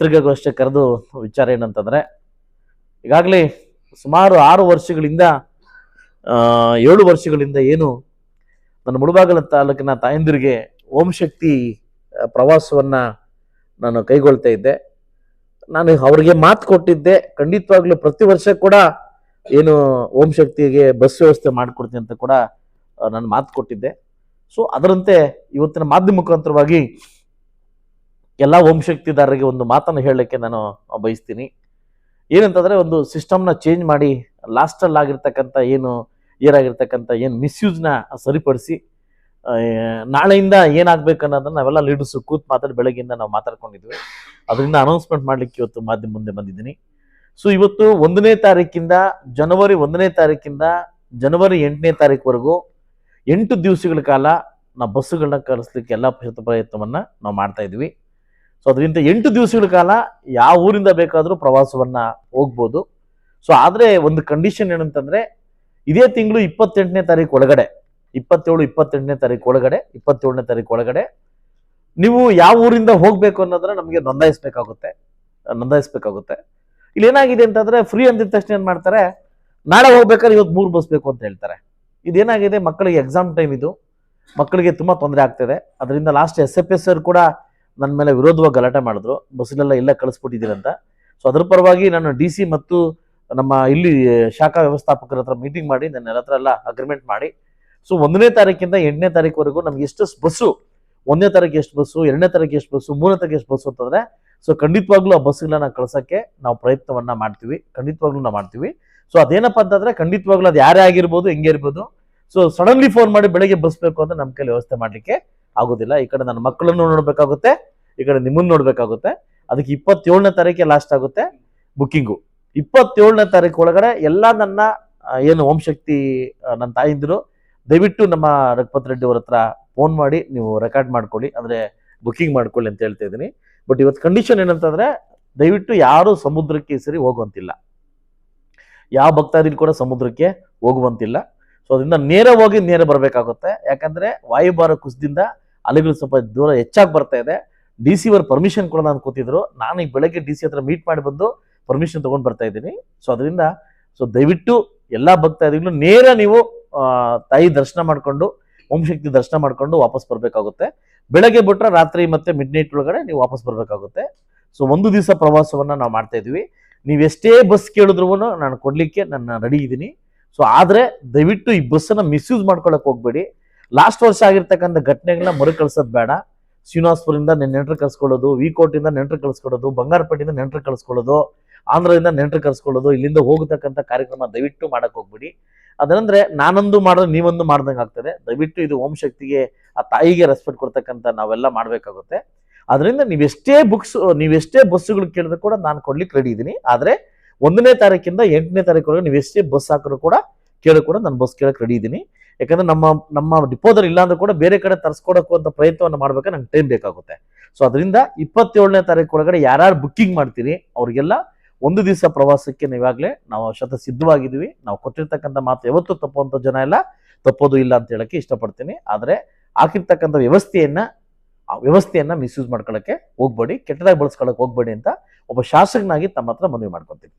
ಪತ್ರಿಕೆಗೋಷ್ಠಿ ಕರೆದು ವಿಚಾರ ಏನಂತಂದರೆ, ಈಗಾಗಲೇ ಸುಮಾರು 6 ವರ್ಷಗಳಿಂದ 7 ವರ್ಷಗಳಿಂದ ಏನು ನನ್ನ ಮುಳಬಾಗಿಲ ತಾಲೂಕಿನ ತಾಯಂದಿರಿಗೆ ಓಂ ಶಕ್ತಿ ಪ್ರವಾಸವನ್ನು ನಾನು ಕೈಗೊಳ್ತಾ ಇದ್ದೆ. ನಾನು ಅವರಿಗೆ ಮಾತು ಕೊಟ್ಟಿದ್ದೆ, ಖಂಡಿತವಾಗ್ಲೂ ಪ್ರತಿ ವರ್ಷ ಕೂಡ ಏನು ಓಂ ಶಕ್ತಿಗೆ ಬಸ್ ವ್ಯವಸ್ಥೆ ಮಾಡಿಕೊಡ್ತೀನಿ ಅಂತ ಕೂಡ ನಾನು ಮಾತು ಕೊಟ್ಟಿದ್ದೆ. ಸೊ ಅದರಂತೆ ಇವತ್ತಿನ ಮಾಧ್ಯಮ ಮುಖಾಂತರವಾಗಿ ಎಲ್ಲ ಓಂ ಶಕ್ತಿದಾರರಿಗೆ ಒಂದು ಮಾತನ್ನು ಹೇಳಲಿಕ್ಕೆ ನಾನು ಬಯಸ್ತೀನಿ. ಏನಂತಂದರೆ, ಒಂದು ಸಿಸ್ಟಮ್ನ ಚೇಂಜ್ ಮಾಡಿ ಲಾಸ್ಟಲ್ಲಿ ಆಗಿರ್ತಕ್ಕಂಥ ಏನಾಗಿರ್ತಕ್ಕಂಥ ಮಿಸ್ಯೂಸ್ನ ಸರಿಪಡಿಸಿ ನಾಳೆಯಿಂದ ಏನಾಗಬೇಕು ಅನ್ನೋದನ್ನು ನಾವೆಲ್ಲ ಲೀಡರ್ಸು ಕೂತ್ ಮಾತಾಡಿ ಬೆಳಗ್ಗೆಯಿಂದ ನಾವು ಮಾತಾಡ್ಕೊಂಡಿದ್ವಿ. ಅದರಿಂದ ಅನೌನ್ಸ್ಮೆಂಟ್ ಮಾಡಲಿಕ್ಕೆ ಇವತ್ತು ಮಾಧ್ಯಮ ಮುಂದೆ ಬಂದಿದ್ದೀನಿ. ಸೊ ಇವತ್ತು ಜನವರಿ 1ನೇ ತಾರೀಕಿಂದ ಜನವರಿ 8ನೇ ತಾರೀಕುವರೆಗೂ 8 ದಿವಸಗಳ ಕಾಲ ನಾವು ಬಸ್ಸುಗಳನ್ನ ಕಳಿಸ್ಲಿಕ್ಕೆ ಎಲ್ಲ ಪ್ರಯತ್ನವನ್ನು ನಾವು ಮಾಡ್ತಾ ಇದ್ವಿ. ಸೊ ಅದರಿಂದ 8 ದಿವಸಗಳ ಕಾಲ ಯಾವ ಊರಿಂದ ಬೇಕಾದರೂ ಪ್ರವಾಸವನ್ನು ಹೋಗ್ಬೋದು. ಸೊ ಆದರೆ ಒಂದು ಕಂಡೀಷನ್ ಏನಂತಂದರೆ, ಇದೇ ತಿಂಗಳು 28ನೇ ತಾರೀಕು ಒಳಗಡೆ 27-28ನೇ ತಾರೀಕು ಒಳಗಡೆ 27ನೇ ತಾರೀಕು ಒಳಗಡೆ ನೀವು ಯಾವ ಊರಿಂದ ಹೋಗಬೇಕು ಅನ್ನೋದನ್ನ ನಮಗೆ ನೋಂದಾಯಿಸ್ಬೇಕಾಗುತ್ತೆ. ಇಲ್ಲಿ ಏನಾಗಿದೆ ಅಂತಂದರೆ, ಫ್ರೀ ಅಂದಿದ ತಕ್ಷಣ ಏನು ಮಾಡ್ತಾರೆ, ನಾಳೆ ಹೋಗ್ಬೇಕಾದ್ರೆ ಇವತ್ತು 3 ಬಸ್ ಬೇಕು ಅಂತ ಹೇಳ್ತಾರೆ. ಇದೇನಾಗಿದೆ, ಮಕ್ಕಳಿಗೆ ಎಕ್ಸಾಮ್ ಟೈಮ್, ಇದು ಮಕ್ಕಳಿಗೆ ತುಂಬ ತೊಂದರೆ ಆಗ್ತಿದೆ. ಅದರಿಂದ ಲಾಸ್ಟ್ SFS ಕೂಡ ನನ್ನ ಮೇಲೆ ವಿರೋಧವಾಗಿ ಗಲಾಟೆ ಮಾಡಿದ್ರು, ಬಸ್ಸಲ್ಲೆಲ್ಲ ಎಲ್ಲ ಕಳಿಸ್ಬಿಟ್ಟಿದ್ದೀರಿ ಅಂತ. ಸೊ ಅದ್ರ ಪರವಾಗಿ ನಾನು DC ಮತ್ತು ನಮ್ಮ ಇಲ್ಲಿ ಶಾಖಾ ವ್ಯವಸ್ಥಾಪಕರ ಹತ್ರ ಮೀಟಿಂಗ್ ಮಾಡಿ ನನ್ನ ಹತ್ರ ಎಲ್ಲ ಅಗ್ರಿಮೆಂಟ್ ಮಾಡಿ, ಸೊ 1ನೇ ತಾರೀಕಿಂದ 8ನೇ ತಾರೀಕುವರೆಗೂ ನಮ್ಗೆ ಎಷ್ಟು ಬಸ್ಸು, 1ನೇ ತಾರೀಕು ಎಷ್ಟು ಬಸ್ಸು, 2ನೇ ತಾರೀಕು ಎಷ್ಟು ಬಸ್ಸು, 3ನೇ ತಾರೀಕು ಎಷ್ಟು ಬಸ್ಸು ಅಂತಂದರೆ, ಸೊ ಖಂಡಿತವಾಗ್ಲೂ ಆ ಬಸ್ಗಳನ್ನ ಕಳ್ಸೋಕ್ಕೆ ನಾವು ಪ್ರಯತ್ನವನ್ನು ಮಾಡ್ತೀವಿ. ನಾವು ಮಾಡ್ತೀವಿ. ಸೊ ಅದೇನಪ್ಪ ಅಂತಂದರೆ, ಖಂಡಿತವಾಗ್ಲೂ ಅದು ಯಾರೇ ಆಗಿರ್ಬೋದು, ಹೆಂಗೆ ಇರ್ಬೋದು. ಸೊ ಸಡನ್ಲಿ ಫೋನ್ ಮಾಡಿ ಬೆಳಗ್ಗೆ ಬಸ್ ಬೇಕು ಅಂತ ನಮ್ಮ ಕೈಲಿ ವ್ಯವಸ್ಥೆ ಮಾಡಲಿಕ್ಕೆ ಆಗೋದಿಲ್ಲ. ಈ ಕಡೆ ನನ್ನ ಮಕ್ಕಳನ್ನು ನೋಡಬೇಕಾಗುತ್ತೆ, ಈ ಕಡೆ ನಿಮ್ಮನ್ನು ನೋಡಬೇಕಾಗುತ್ತೆ. ಅದಕ್ಕೆ 27ನೇ ತಾರೀಕೆ ಲಾಸ್ಟ್ ಆಗುತ್ತೆ ಬುಕ್ಕಿಂಗು. 27ನೇ ತಾರೀಕು ಒಳಗಡೆ ಎಲ್ಲ ನನ್ನ ಏನು ಓಂ ಶಕ್ತಿ ನನ್ನ ತಾಯಿಂದಿರು ದಯವಿಟ್ಟು ನಮ್ಮ ರಘುಪತ್ ರೆಡ್ಡಿ ಅವ್ರ ಹತ್ರ ಫೋನ್ ಮಾಡಿ ನೀವು ರೆಕಾರ್ಡ್ ಮಾಡ್ಕೊಳ್ಳಿ, ಅಂದರೆ ಬುಕ್ಕಿಂಗ್ ಮಾಡ್ಕೊಳ್ಳಿ ಅಂತ ಹೇಳ್ತಾ ಇದ್ದೀನಿ. ಬಟ್ ಇವತ್ತು ಕಂಡೀಷನ್ ಏನಂತಂದರೆ, ದಯವಿಟ್ಟು ಯಾರೂ ಸಮುದ್ರಕ್ಕೆ ಸರಿ ಹೋಗುವಂತಿಲ್ಲ, ಯಾವ ಭಕ್ತಾದಿಗಳು ಕೂಡ ಸಮುದ್ರಕ್ಕೆ ಹೋಗುವಂತಿಲ್ಲ. ಸೊ ಅದರಿಂದ ನೇರ ಬರಬೇಕಾಗುತ್ತೆ. ಯಾಕಂದರೆ ವಾಯುಭಾರ ಕುಸಿದಿಂದ ಅಲೆಗಳು ಸ್ವಲ್ಪ ದೂರ ಹೆಚ್ಚಾಗಿ ಬರ್ತಾ ಇದೆ. DC ಅವ್ರ ಪರ್ಮಿಷನ್ ಕೂಡ ನಾನು ಕೂತಿದ್ರು. ನಾನು ಈಗ ಬೆಳಗ್ಗೆ DC ಹತ್ರ ಮೀಟ್ ಮಾಡಿ ಬಂದು ಪರ್ಮಿಷನ್ ತೊಗೊಂಡು ಬರ್ತಾ ಇದ್ದೀನಿ. ಸೊ ಅದರಿಂದ ದಯವಿಟ್ಟು ಎಲ್ಲ ಭಕ್ತಾದಿಗಳು ನೇರ ನೀವು ತಾಯಿ ದರ್ಶನ ಮಾಡಿಕೊಂಡು, ಓಂ ಶಕ್ತಿ ದರ್ಶನ ಮಾಡಿಕೊಂಡು ವಾಪಸ್ ಬರಬೇಕಾಗುತ್ತೆ. ಬೆಳಗ್ಗೆ ಬಿಟ್ಟರೆ ರಾತ್ರಿ ಮತ್ತೆ ಮಿಡ್-ನೈಟ್ ಒಳಗಡೆ ನೀವು ವಾಪಸ್ ಬರಬೇಕಾಗುತ್ತೆ. ಸೊ 1 ದಿವಸ ಪ್ರವಾಸವನ್ನು ನಾವು ಮಾಡ್ತಾ ಇದ್ವಿ. ನೀವು ಎಷ್ಟೇ ಬಸ್ ಕೇಳಿದ್ರು ನಾನು ಕೊಡಲಿಕ್ಕೆ ನಾನು ರೆಡಿ ಇದ್ದೀನಿ. ಸೊ ಆದರೆ ದಯವಿಟ್ಟು ಈ ಬಸ್ಸನ್ನು ಮಿಸ್ಯೂಸ್ ಮಾಡ್ಕೊಳ್ಳೋಕೆ ಹೋಗಬೇಡಿ. ಲಾಸ್ಟ್ ವರ್ಷ ಆಗಿರ್ತಕ್ಕಂಥ ಘಟನೆಗಳನ್ನ ಮರುಕಳಿಸೋದು ಬೇಡ. ಶ್ರೀನಿವಾಸಪುರದಿಂದ ನೆಂಟರು ಕಳಿಸ್ಕೊಳ್ಳೋದು, ವಿಕೋಟಿಂದ ನೆಂಟರು ಕಳಿಸ್ಕೊಳ್ಳೋದು, ಬಂಗಾರಪೇಟೆಯಿಂದ ನೆಂಟರು ಕಳಿಸ್ಕೊಳ್ಳೋದು, ಆಂಧ್ರದಿಂದ ನೆಂಟರು ಕಳಿಸ್ಕೊಳ್ಳೋದು, ಇಲ್ಲಿಂದ ಹೋಗತಕ್ಕಂಥ ಕಾರ್ಯಕ್ರಮ ದಯವಿಟ್ಟು ಮಾಡಕ್ಕೆ ಹೋಗ್ಬಿಡಿ. ಅದಂದ್ರೆ ನಾನೊಂದು ಮಾಡಿದ್ರೆ ನೀವೊಂದು ಮಾಡ್ದಂಗೆ ಆಗ್ತದೆ. ದಯವಿಟ್ಟು ಇದು ಓಂ ಶಕ್ತಿಗೆ, ಆ ತಾಯಿಗೆ ರೆಸ್ಪೆಕ್ಟ್ ಕೊಡ್ತಕ್ಕಂಥ ನಾವೆಲ್ಲ ಮಾಡಬೇಕಾಗುತ್ತೆ. ಅದರಿಂದ ನೀವೆಷ್ಟೇ ಬಸ್ಸುಗಳು ಕೇಳಿದ್ರು ಕೂಡ ನಾನು ಕೊಡ್ಲಿಕ್ಕೆ ರೆಡಿ ಇದ್ದೀನಿ. ಆದರೆ 1ನೇ ತಾರೀಕಿಂದ 8ನೇ ತಾರೀಕು ನೀವು ಎಷ್ಟೇ ಬಸ್ ಹಾಕಿದ್ರು ಕೂಡ ನಾನು ಬಸ್ ಕೇಳಕ್ಕೆ ರೆಡಿ ಇದ್ದೀನಿ. ಯಾಕಂದ್ರೆ ನಮ್ಮ ಡಿಪೋದಲ್ಲಿ ಇಲ್ಲಾಂದ್ರೂ ಕೂಡ ಬೇರೆ ಕಡೆ ತರಿಸ್ಕೊಡಕ್ಕೂ ಅಂತ ಪ್ರಯತ್ನವನ್ನು ಮಾಡ್ಬೇಕಾದ್ರೆ ನಂಗೆ ಟೈಮ್ ಬೇಕಾಗುತ್ತೆ. ಸೊ ಅದರಿಂದ 27ನೇ ತಾರೀಕು ಒಳಗಡೆ ಯಾರ್ಯಾರು ಬುಕ್ಕಿಂಗ್ ಮಾಡ್ತೀರಿ ಅವ್ರಿಗೆಲ್ಲ 1 ದಿವಸ ಪ್ರವಾಸಕ್ಕೆ ನಾವು ಸಿದ್ಧವಾಗಿದ್ದೀವಿ. ನಾವು ಕೊಟ್ಟಿರ್ತಕ್ಕಂಥ ಮಾತು ಯಾವತ್ತೂ ತಪ್ಪುವಂಥ ಜನ ಎಲ್ಲ ತಪ್ಪೋದು ಇಲ್ಲ ಅಂತ ಹೇಳಕ್ಕೆ ಇಷ್ಟಪಡ್ತೀನಿ. ಆದರೆ ಹಾಕಿರ್ತಕ್ಕಂಥ ವ್ಯವಸ್ಥೆಯನ್ನ ಮಿಸ್ಯೂಸ್ ಮಾಡ್ಕೊಳ್ಳೋಕ್ಕೆ ಹೋಗ್ಬೇಡಿ, ಕೆಟ್ಟದಾಗಿ ಬಳಸ್ಕೊಳ್ಳೋಕೆ ಹೋಗ್ಬೇಡಿ ಅಂತ ಒಬ್ಬ ಶಾಸಕನಾಗಿ ತಮ್ಮ ಹತ್ರ ಮನವಿ ಮಾಡ್ಕೊತೀನಿ.